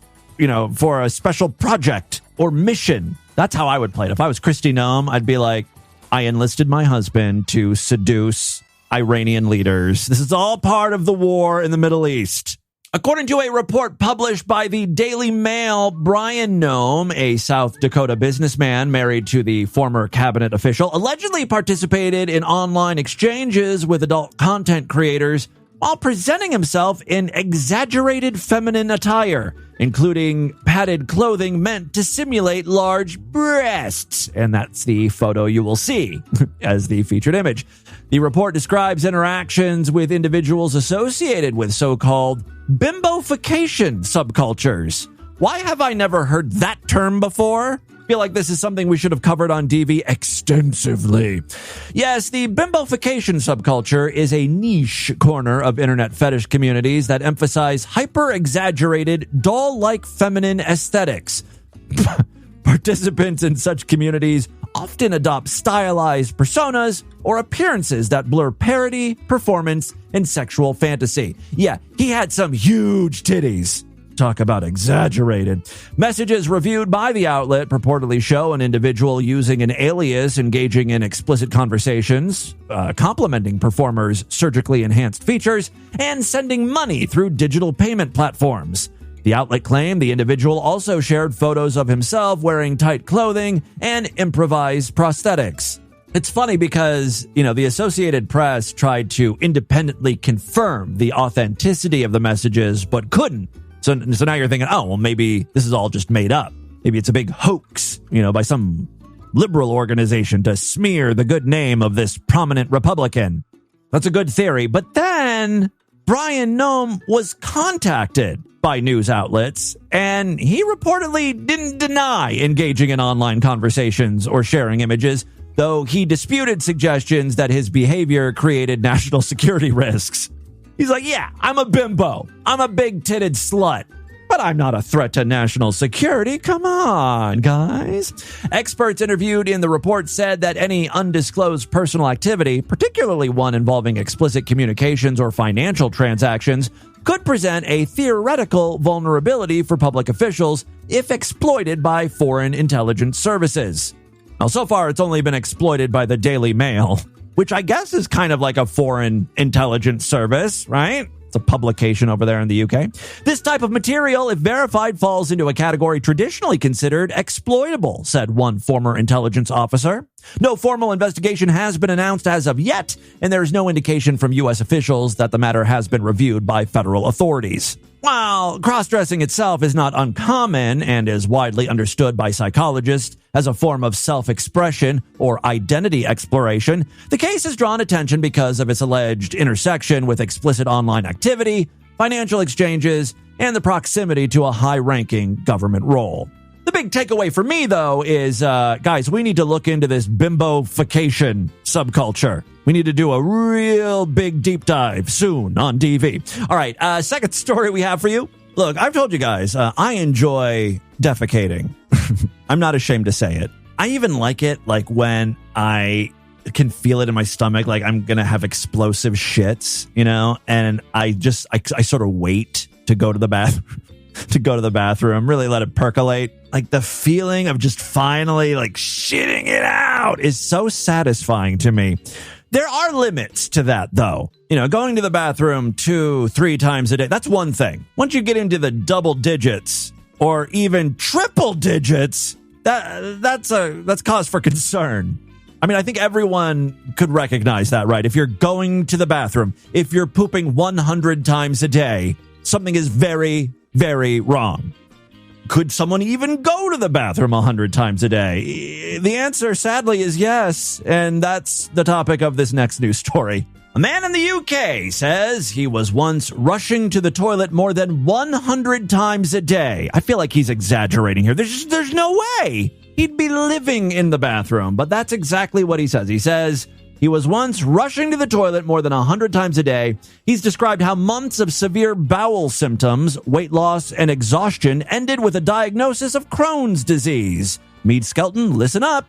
A: for a special project or mission. That's how I would play it. If I was Kristi Noem, I'd be like, I enlisted my husband to seduce Iranian leaders. This is all part of the war in the Middle East. According to a report published by the Daily Mail, Brian Noem, a South Dakota businessman married to the former cabinet official, allegedly participated in online exchanges with adult content creators while presenting himself in exaggerated feminine attire, including padded clothing meant to simulate large breasts. And that's the photo you will see as the featured image. The report describes interactions with individuals associated with so-called bimbofication subcultures. Why have I never heard that term before? I feel like this is something we should have covered on DV extensively. Yes, the bimbofication subculture is a niche corner of internet fetish communities that emphasize hyper-exaggerated, doll-like feminine aesthetics. Participants in such communities often adopt stylized personas or appearances that blur parody, performance, and sexual fantasy. Yeah, he had some huge titties. Talk about exaggerated. Messages reviewed by the outlet purportedly show an individual using an alias engaging in explicit conversations, complimenting performers' surgically enhanced features, and sending money through digital payment platforms. The outlet claimed the individual also shared photos of himself wearing tight clothing and improvised prosthetics. It's funny because, the Associated Press tried to independently confirm the authenticity of the messages, but couldn't. So now you're thinking, oh, well, maybe this is all just made up. Maybe it's a big hoax, by some liberal organization to smear the good name of this prominent Republican. That's a good theory. But then Brian Noem was contacted by news outlets, and he reportedly didn't deny engaging in online conversations or sharing images, though he disputed suggestions that his behavior created national security risks. He's like, yeah, I'm a bimbo. I'm a big-titted slut. But I'm not a threat to national security. Come on, guys. Experts interviewed in the report said that any undisclosed personal activity, particularly one involving explicit communications or financial transactions, could present a theoretical vulnerability for public officials if exploited by foreign intelligence services. Now, so far, it's only been exploited by the Daily Mail, which I guess is kind of like a foreign intelligence service, right? It's a publication over there in the UK. This type of material, if verified, falls into a category traditionally considered exploitable, said one former intelligence officer. No formal investigation has been announced as of yet, and there is no indication from U.S. officials that the matter has been reviewed by federal authorities. While cross-dressing itself is not uncommon and is widely understood by psychologists as a form of self-expression or identity exploration, the case has drawn attention because of its alleged intersection with explicit online activity, financial exchanges, and the proximity to a high-ranking government role. The big takeaway for me, though, is, guys, we need to look into this bimbofication subculture. We need to do a real big deep dive soon on DV. All right, second story we have for you. Look, I've told you guys, I enjoy defecating. I'm not ashamed to say it. I even like it, like, when I can feel it in my stomach, like I'm going to have explosive shits, you know? And I sort of wait to go to the bathroom, really let it percolate. Like the feeling of just finally like shitting it out is so satisfying to me. There are limits to that, though. You know, going to the bathroom 2-3 times a day, that's one thing. Once you get into the double digits or even triple digits, that's cause for concern. I mean, I think everyone could recognize that, right? If you're going to the bathroom, if you're pooping 100 times a day, something is very, very wrong. Could someone even go to the bathroom 100 times a day? The answer, sadly, is yes, and that's the topic of this next news story. A man in the UK says he was once rushing to the toilet more than 100 times a day. I feel like he's exaggerating here. There's no way he'd be living in the bathroom, but that's exactly what he says. He says he was once rushing to the toilet more than 100 times a day. He's described how months of severe bowel symptoms, weight loss, and exhaustion ended with a diagnosis of Crohn's disease. Mead Skelton, listen up.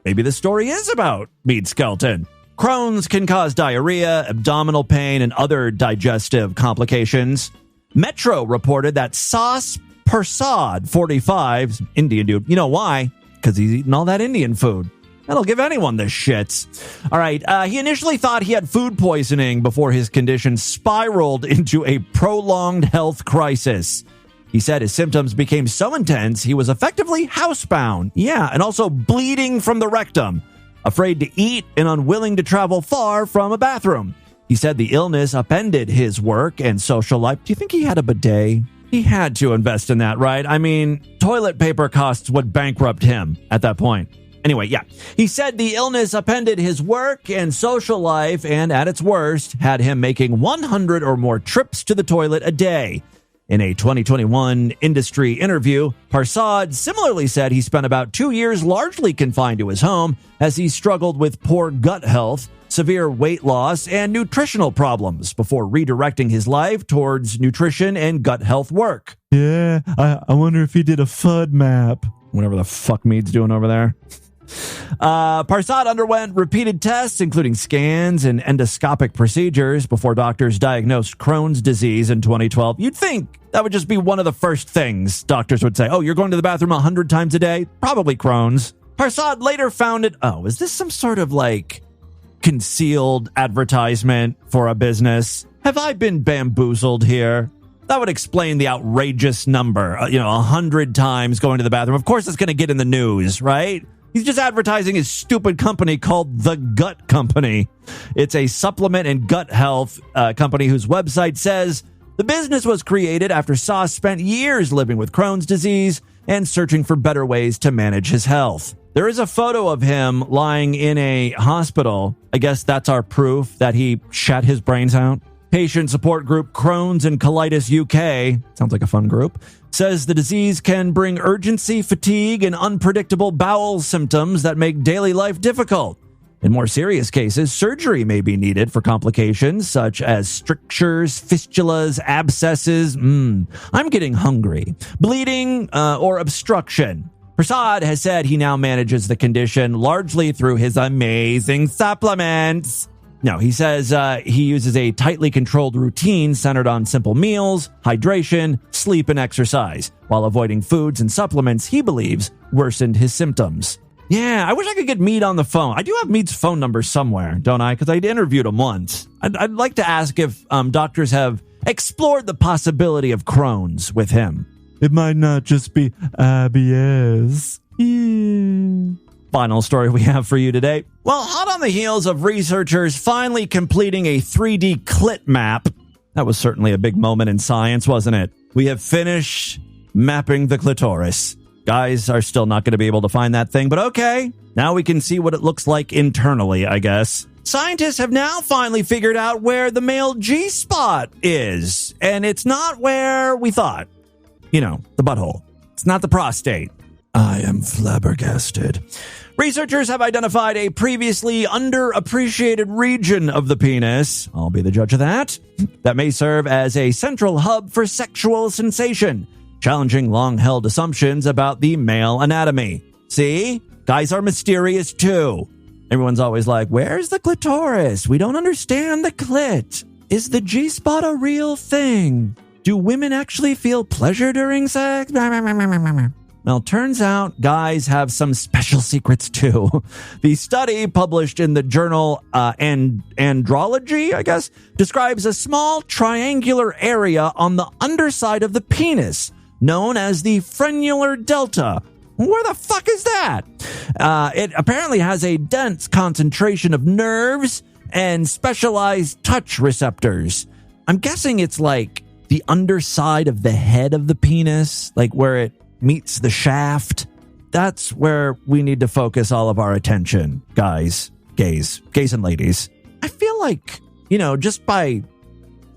A: Maybe this story is about Mead Skelton. Crohn's can cause diarrhea, abdominal pain, and other digestive complications. Metro reported that Sas Persad, 45, Indian dude. You know why? Because he's eating all that Indian food. That'll give anyone the shits. All right, he initially thought he had food poisoning before his condition spiraled into a prolonged health crisis. He said his symptoms became so intense he was effectively housebound. Yeah, and also bleeding from the rectum, afraid to eat and unwilling to travel far from a bathroom. He said the illness upended his work and social life. Do you think he had a bidet? He had to invest in that, right? I mean, toilet paper costs would bankrupt him at that point. Anyway, yeah, he said the illness upended his work and social life and, at its worst, had him making 100 or more trips to the toilet a day. In a 2021 industry interview, Parsad similarly said he spent about 2 years largely confined to his home as he struggled with poor gut health, severe weight loss, and nutritional problems before redirecting his life towards nutrition and gut health work. Yeah, I wonder if he did a FUD map. Whatever the fuck Mead's doing over there. Parsad underwent repeated tests, including scans and endoscopic procedures, before doctors diagnosed Crohn's disease in 2012. You'd think that would just be one of the first things doctors would say. Oh, you're going to the bathroom 100 times a day? Probably Crohn's. Parsad later found it. Oh, is this some sort of like concealed advertisement for a business? Have I been bamboozled here? That would explain the outrageous number. 100 times going to the bathroom. Of course, it's going to get in the news, right? He's just advertising his stupid company called The Gut Company. It's a supplement and gut health company whose website says the business was created after Sauce spent years living with Crohn's disease and searching for better ways to manage his health. There is a photo of him lying in a hospital. I guess that's our proof that he shat his brains out. Patient support group Crohn's and Colitis UK, sounds like a fun group, says the disease can bring urgency, fatigue, and unpredictable bowel symptoms that make daily life difficult. In more serious cases, surgery may be needed for complications such as strictures, fistulas, abscesses. I'm getting hungry. Bleeding or obstruction. Prasad has said he now manages the condition largely through his amazing supplements. No, he says he uses a tightly controlled routine centered on simple meals, hydration, sleep, and exercise, while avoiding foods and supplements he believes worsened his symptoms. Yeah, I wish I could get Mead on the phone. I do have Mead's phone number somewhere, don't I? Because I interviewed him once. I'd like to ask if doctors have explored the possibility of Crohn's with him. It might not just be IBS. Yeah. Final story we have for you today. Well, hot on the heels of researchers finally completing a 3D clit map. That was certainly a big moment in science, wasn't it? We have finished mapping the clitoris. Guys are still not going to be able to find that thing, but okay. Now we can see what it looks like internally, I guess. Scientists have now finally figured out where the male G-spot is, and it's not where we thought. You know, the butthole. It's not the prostate. I am flabbergasted. Researchers have identified a previously underappreciated region of the penis, I'll be the judge of that may serve as a central hub for sexual sensation, challenging long-held assumptions about the male anatomy. See? Guys are mysterious too. Everyone's always like, where's the clitoris? We don't understand the clit. Is the G-spot a real thing? Do women actually feel pleasure during sex? Well, turns out guys have some special secrets too. The study published in the journal Andrology, I guess, describes a small triangular area on the underside of the penis, known as the frenular delta. Where the fuck is that? It apparently has a dense concentration of nerves and specialized touch receptors. I'm guessing it's like the underside of the head of the penis, like where it meets the shaft. That's where we need to focus all of our attention, guys, gays and ladies. I feel like, you know, just by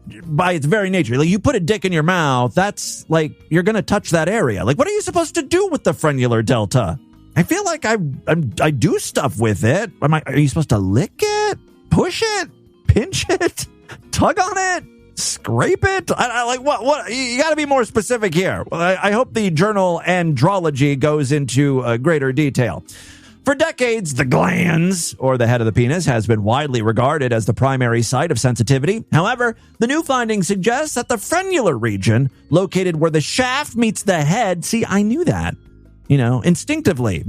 A: its very nature, like you put a dick in your mouth, that's like you're going to touch that area. Like, what are you supposed to do with the frenular delta? I feel like I do stuff with it. Are you supposed to lick it, push it, pinch it, tug on it? Scrape it? I like what? You got to be more specific here. I hope the journal Andrology goes into greater detail. For decades, the glans, or the head of the penis, has been widely regarded as the primary site of sensitivity. However, the new finding suggests that the frenular region, located where the shaft meets the head, see, I knew that, you know, instinctively.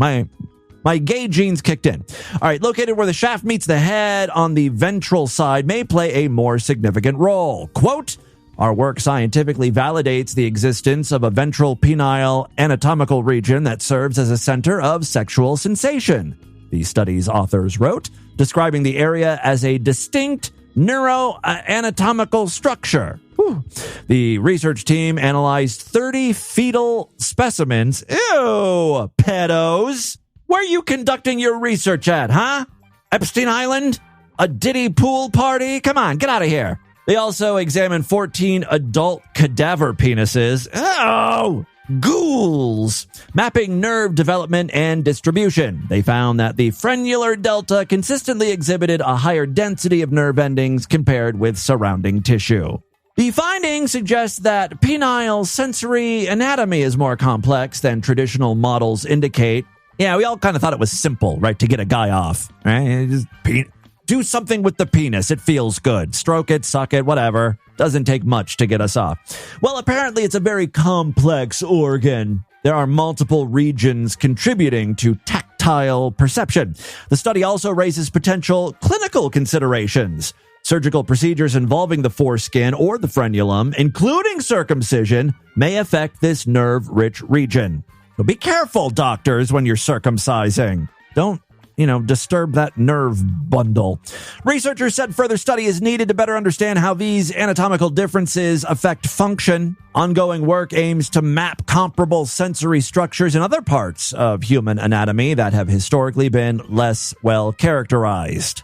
A: My gay genes kicked in. All right, located where the shaft meets the head on the ventral side may play a more significant role. Quote, our work scientifically validates the existence of a ventral penile anatomical region that serves as a center of sexual sensation, the study's authors wrote, describing the area as a distinct neuroanatomical structure. Whew. The research team analyzed 30 fetal specimens. Ew, pedos. Where are you conducting your research at, huh? Epstein Island? A Diddy pool party? Come on, get out of here. They also examined 14 adult cadaver penises. Oh, ghouls! Mapping nerve development and distribution. They found that the frenular delta consistently exhibited a higher density of nerve endings compared with surrounding tissue. The finding suggests that penile sensory anatomy is more complex than traditional models indicate. Yeah, we all kind of thought it was simple, right, to get a guy off, right? Just do something with the penis. It feels good. Stroke it, suck it, whatever. Doesn't take much to get us off. Well, apparently it's a very complex organ. There are multiple regions contributing to tactile perception. The study also raises potential clinical considerations. Surgical procedures involving the foreskin or the frenulum, including circumcision, may affect this nerve-rich region. So be careful, doctors, when you're circumcising. Don't, disturb that nerve bundle. Researchers said further study is needed to better understand how these anatomical differences affect function. Ongoing work aims to map comparable sensory structures in other parts of human anatomy that have historically been less well characterized.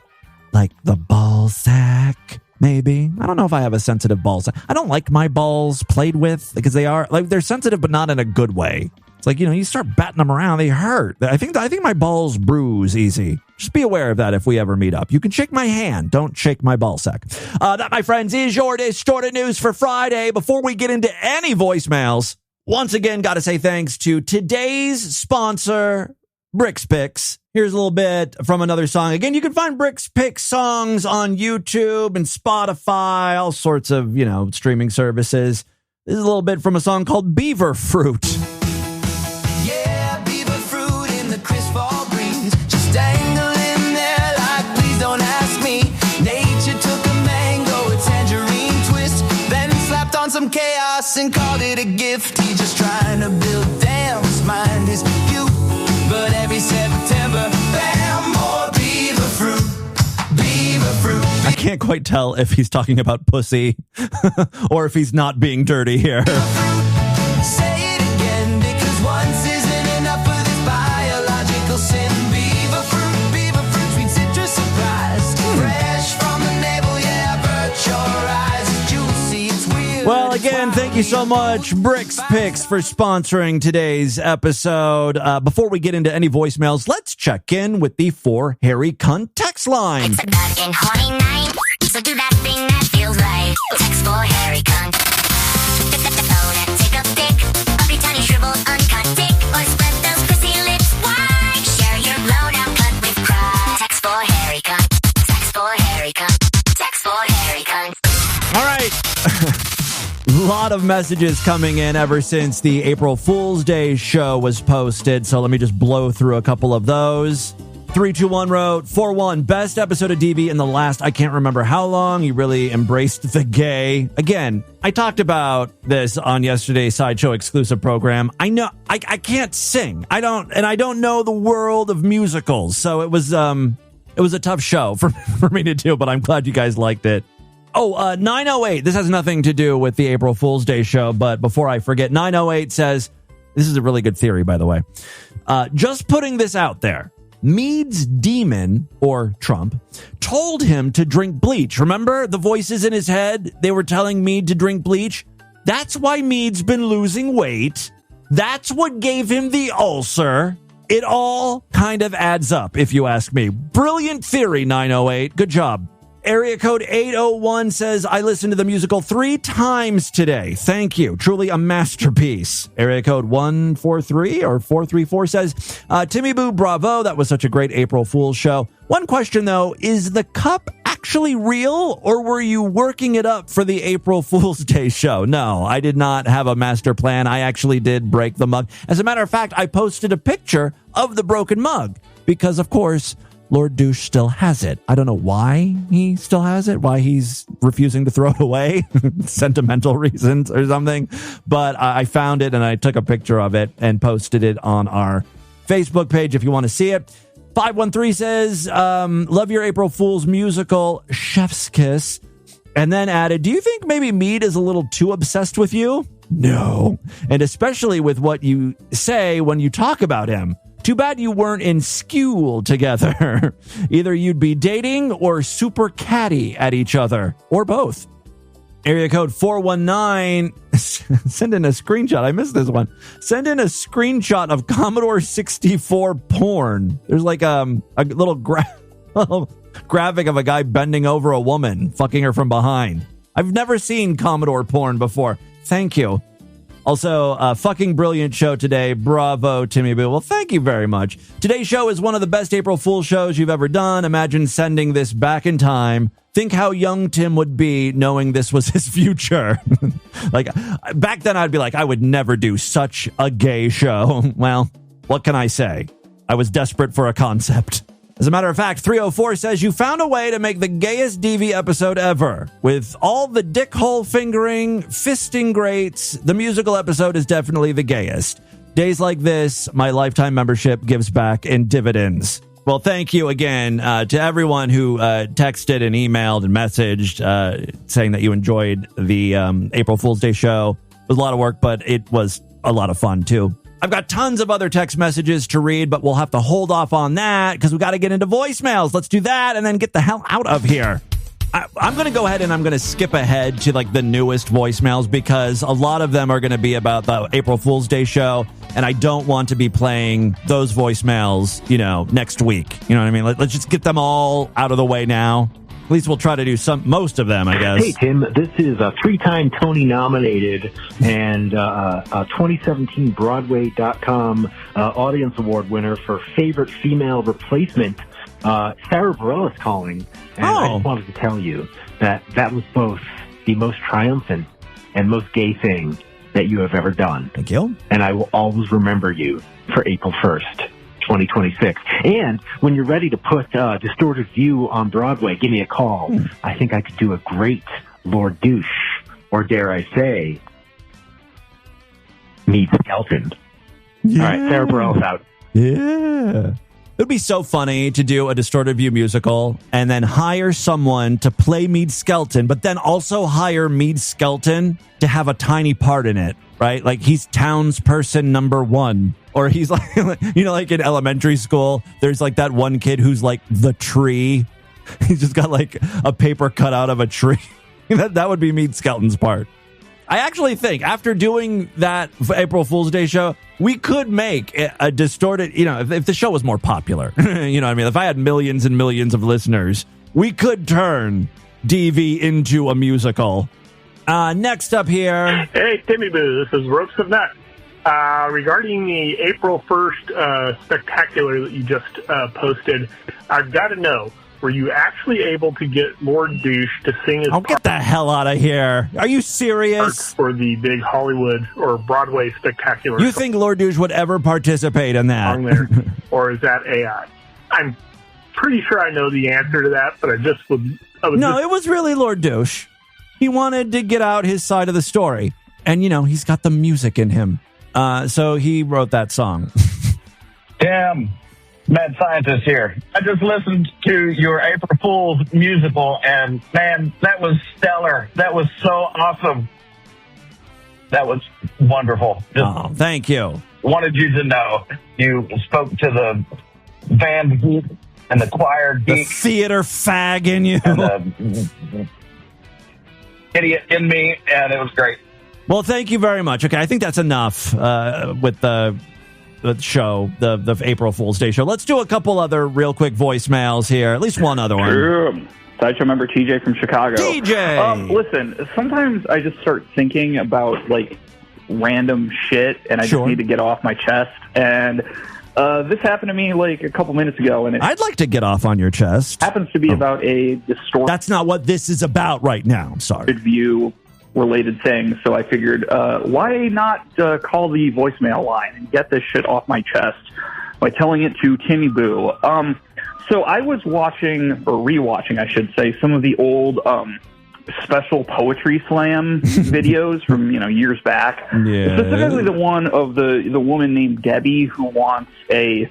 A: Like the ball sack, maybe. I don't know if I have a sensitive ball sack. I don't like my balls played with because they're sensitive, but not in a good way. It's like, you start batting them around, they hurt. I think my balls bruise easy. Just be aware of that if we ever meet up. You can shake my hand. Don't shake my ballsack. That, my friends, is your distorted news for Friday. Before we get into any voicemails, once again, got to say thanks to today's sponsor, Bricks Picks. Here's a little bit from another song. Again, you can find Bricks Picks songs on YouTube and Spotify, all sorts of, streaming services. This is a little bit from a song called Beaver Fruit.
H: Yeah, beaver fruit in the crisp fall breeze, just dangling there like please don't ask me. Nature took a mango, a tangerine twist, then slapped on some chaos and called it a gift. He's just trying to build dams, mind his view, but every September, bam, more beaver fruit, beaver fruit.
A: I can't quite tell if he's talking about pussy or if he's not being dirty here.
H: Say it again, because once isn't enough for this biological sin. Beaver fruit, sweet citrus surprise, fresh from the navel, yeah, avert your eyes, it's juicy, it's weird.
A: Well, again, thank you so much, Bricks Picks, for sponsoring today's episode. Before we get into any voicemails, let's check in with the For Harry Cunt text line.
N: It's a fucking horny night, so do that thing that feels right. Text For Harry Cunt. Pick up the phone and take a pic of your tiny shriveled uncut dick, or spread those pussy lips wide. Share your blown out cunt with pride. Text For Harry Cunt. Text For Harry Cunt. Text For Harry Cunt.
A: All right. A lot of messages coming in ever since the April Fool's Day show was posted, so let me just blow through a couple of those. 321 wrote, 4-1, best episode of DV in the last I can't remember how long. You really embraced the gay. Again, I talked about this on yesterday's Sideshow exclusive program. I know I can't sing. I don't know the world of musicals, so it was a tough show for me to do, but I'm glad you guys liked it. 908. This has nothing to do with the April Fool's Day show, but before I forget, 908 says, this is a really good theory, by the way. Just putting this out there. Meade's demon, or Trump, told him to drink bleach. Remember the voices in his head? They were telling Meade to drink bleach. That's why Meade's been losing weight. That's what gave him the ulcer. It all kind of adds up, if you ask me. Brilliant theory, 908. Good job. Area code 801 says, I listened to the musical 3 times today. Thank you. Truly a masterpiece. Area code 143 or 434 says, Timmy Boo, bravo. That was such a great April Fool's show. One question, though, is the cup actually real, or were you working it up for the April Fool's Day show? No, I did not have a master plan. I actually did break the mug. As a matter of fact, I posted a picture of the broken mug because, of course, Lord Douche still has it. I don't know why he still has it, why he's refusing to throw it away, sentimental reasons or something. But I found it and I took a picture of it and posted it on our Facebook page if you want to see it. 513 says, love your April Fool's musical, Chef's Kiss. And then added, do you think maybe Meade is a little too obsessed with you? No. And especially with what you say when you talk about him. Too bad you weren't in school together. Either you'd be dating or super catty at each other, or both. Area code 419, send in a screenshot. I missed this one. Send in a screenshot of Commodore 64 porn. There's like a little graphic of a guy bending over a woman, fucking her from behind. I've never seen Commodore porn before. Thank you. Also, fucking brilliant show today. Bravo, Timmy Boo. Well, thank you very much. Today's show is one of the best April Fool shows you've ever done. Imagine sending this back in time. Think how young Tim would be knowing this was his future. Like, back then I'd be like, I would never do such a gay show. Well, what can I say? I was desperate for a concept. As a matter of fact, 304 says you found a way to make the gayest DV episode ever. With all the dick hole fingering, fisting greats, the musical episode is definitely the gayest. Days like this, my lifetime membership gives back in dividends. Well, thank you again to everyone who texted and emailed and messaged saying that you enjoyed the April Fool's Day show. It was a lot of work, but it was a lot of fun, too. I've got tons of other text messages to read, but we'll have to hold off on that because we got to get into voicemails. Let's do that and then get the hell out of here. I'm going to go ahead and I'm going to skip ahead to like the newest voicemails because a lot of them are going to be about the April Fool's Day show, and I don't want to be playing those voicemails, next week. You know what I mean? Let's just get them all out of the way now. At least we'll try to do most of them, I guess.
O: Hey, Tim, this is a 3-time Tony nominated and a 2017 Broadway.com Audience Award winner for Favorite Female Replacement. Sarah Bareilles calling, and I just wanted to tell you that was both the most triumphant and most gay thing that you have ever done.
A: Thank you.
O: And I will always remember you for April 1st. 2026. And when you're ready to put Distorted View on Broadway, give me a call. I think I could do a great Lord Douche, or dare I say, Meet Skelton.
A: Yeah.
O: All right, Sarah Bareilles out.
A: Yeah. It would be so funny to do a Distorted View musical and then hire someone to play Mead Skelton, but then also hire Mead Skelton to have a tiny part in it, right? Like he's townsperson number 1. Or he's like, like in elementary school, there's like that one kid who's like the tree. He's just got like a paper cut out of a tree. that would be Mead Skelton's part. I actually think after doing that April Fool's Day show, we could make a distorted, if the show was more popular, you know what I mean? If I had millions and millions of listeners, we could turn DV into a musical. Next up here.
P: Hey, Timmy Boo, this is Ropes of Nut. Regarding the April 1st spectacular that you just posted, I've got to know, were you actually able to get Lord Douche to sing his
A: get the hell out of here. Are you serious?
P: For the big Hollywood or Broadway spectacular?
A: You think Lord Douche would ever participate in that?
P: There, or is that AI? I'm pretty sure I know the answer to that, but
A: it was really Lord Douche. He wanted to get out his side of the story. And, he's got the music in him. So he wrote that song.
Q: Damn, mad scientist here. I just listened to your April Fool's musical, and man, that was stellar. That was so awesome. That was wonderful.
A: Thank you.
Q: Wanted you to know. You spoke to the band geek and the choir geek.
A: The theater fag in you.
Q: And the idiot in me, and it was great.
A: Well, thank you very much. Okay, I think that's enough with the show, the April Fool's Day show. Let's do a couple other real quick voicemails here. At least one other one.
R: Sure. Sideshow member TJ from Chicago.
A: TJ!
R: Listen, sometimes I just start thinking about, random shit, and I just need to get off my chest. And this happened to me, a couple minutes ago. And
A: I'd like to get off on your chest.
R: Happens to be about a distorted...
A: That's not what this is about right now. I'm sorry.
R: ...view related things, so I figured, why not call the voicemail line and get this shit off my chest by telling it to Timmy Boo. So I was watching, or rewatching, I should say, some of the old special poetry slam videos from years back.
A: Yeah.
R: Specifically the one of the woman named Debbie who wants a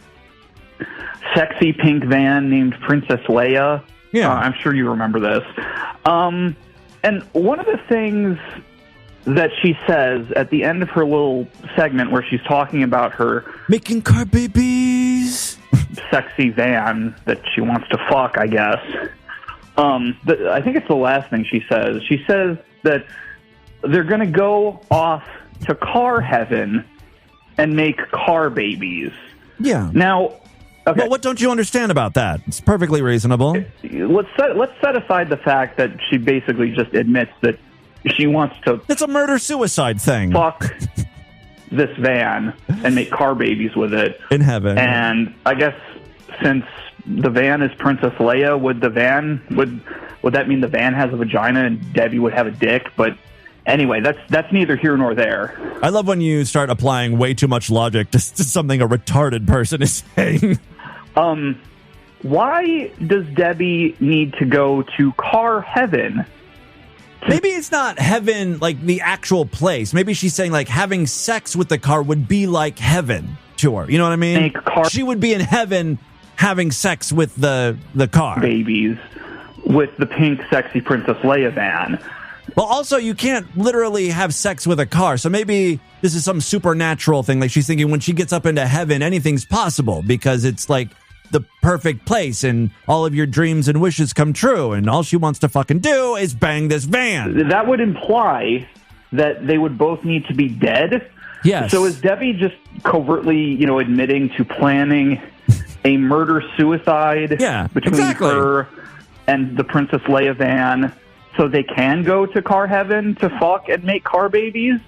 R: sexy pink van named Princess Leia.
A: Yeah,
R: I'm sure you remember this. And one of the things that she says at the end of her little segment where she's talking about her
A: making car babies,
R: sexy van that she wants to fuck, I guess. I think it's the last thing she says. She says that they're going to go off to car heaven and make car babies.
A: Yeah.
R: Now, okay.
A: Well, what don't you understand about that? It's perfectly reasonable.
R: Let's set aside the fact that she basically just admits that she wants to...
A: It's a murder-suicide thing.
R: Fuck this van and make car babies with it.
A: In heaven.
R: And I guess since the van is Princess Leia, would that mean the van has a vagina and Debbie would have a dick? But anyway, that's neither here nor there.
A: I love when you start applying way too much logic to something a retarded person is saying.
R: Why does Debbie need to go to car heaven?
A: Maybe it's not heaven like the actual place. Maybe she's saying like having sex with the car would be like heaven to her. You know what I mean? She would be in heaven having sex with the car.
R: Babies with the pink sexy Princess Leia van.
A: Well, also, you can't literally have sex with a car. So maybe this is some supernatural thing. Like she's thinking when she gets up into heaven, anything's possible because it's like the perfect place and all of your dreams and wishes come true, and all she wants to fucking do is bang this van.
R: That would imply that they would both need to be dead.
A: Yes.
R: So is Debbie just covertly, admitting to planning a murder-suicide between her and the Princess Leia van so they can go to car heaven to fuck and make car babies?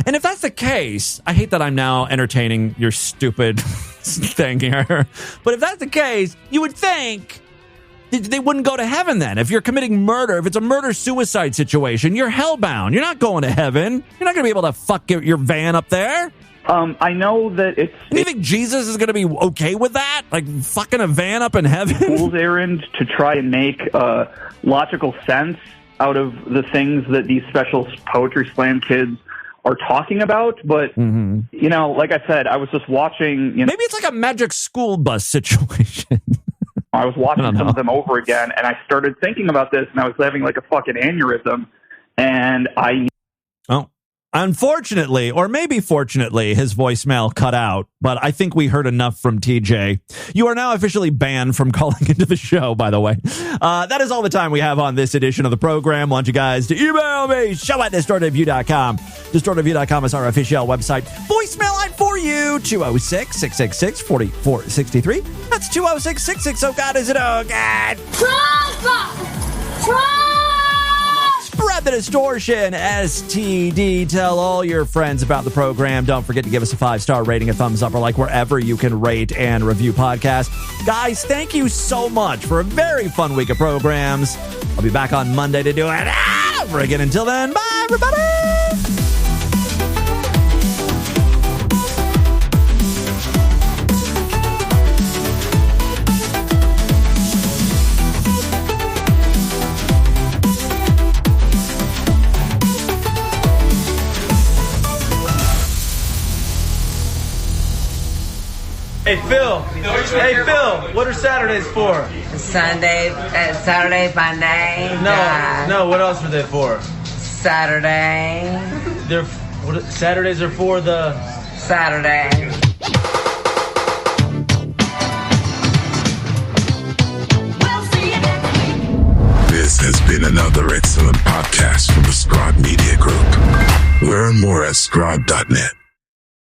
A: And if that's the case, I hate that I'm now entertaining your stupid thing here, but if that's the case, you would think they wouldn't go to heaven then. If you're committing murder, if it's a murder-suicide situation, you're hellbound. You're not going to heaven. You're not going to be able to fuck your van up there.
R: I know that it's...
A: And you think Jesus is going to be okay with that? Like, fucking a van up in heaven?
R: Fool's errand to try and make logical sense out of the things that these special poetry slam kids are talking about, but like I said, I was just watching.
A: Maybe it's like a magic school bus situation.
R: I was watching some of them over again, and I started thinking about this, and I was having like a fucking aneurysm, and
A: unfortunately, or maybe fortunately, his voicemail cut out, but I think we heard enough from TJ. You are now officially banned from calling into the show, by the way. That is all the time we have on this edition of the program. I want you guys to email me, show@distortedview.com. Distortedview.com is our official website. Voicemail line for you, 206-666-4463. That's 206-660. Oh, God, is it? Oh, God. Spread the distortion, STD. Tell all your friends about the program. Don't forget to give us a 5-star rating, a thumbs up, or like wherever you can rate and review podcasts. Guys, thank you so much for a very fun week of programs. I'll be back on Monday to do it over again. Until then, bye, everybody!
C: Hey Phil, what are Saturdays for?
S: Saturday, Monday.
C: No, what else are they for?
S: Saturday.
C: Saturdays are for the...
S: Saturday.
T: This has been another excellent podcast from the Scribe Media Group. Learn more at scribe.net.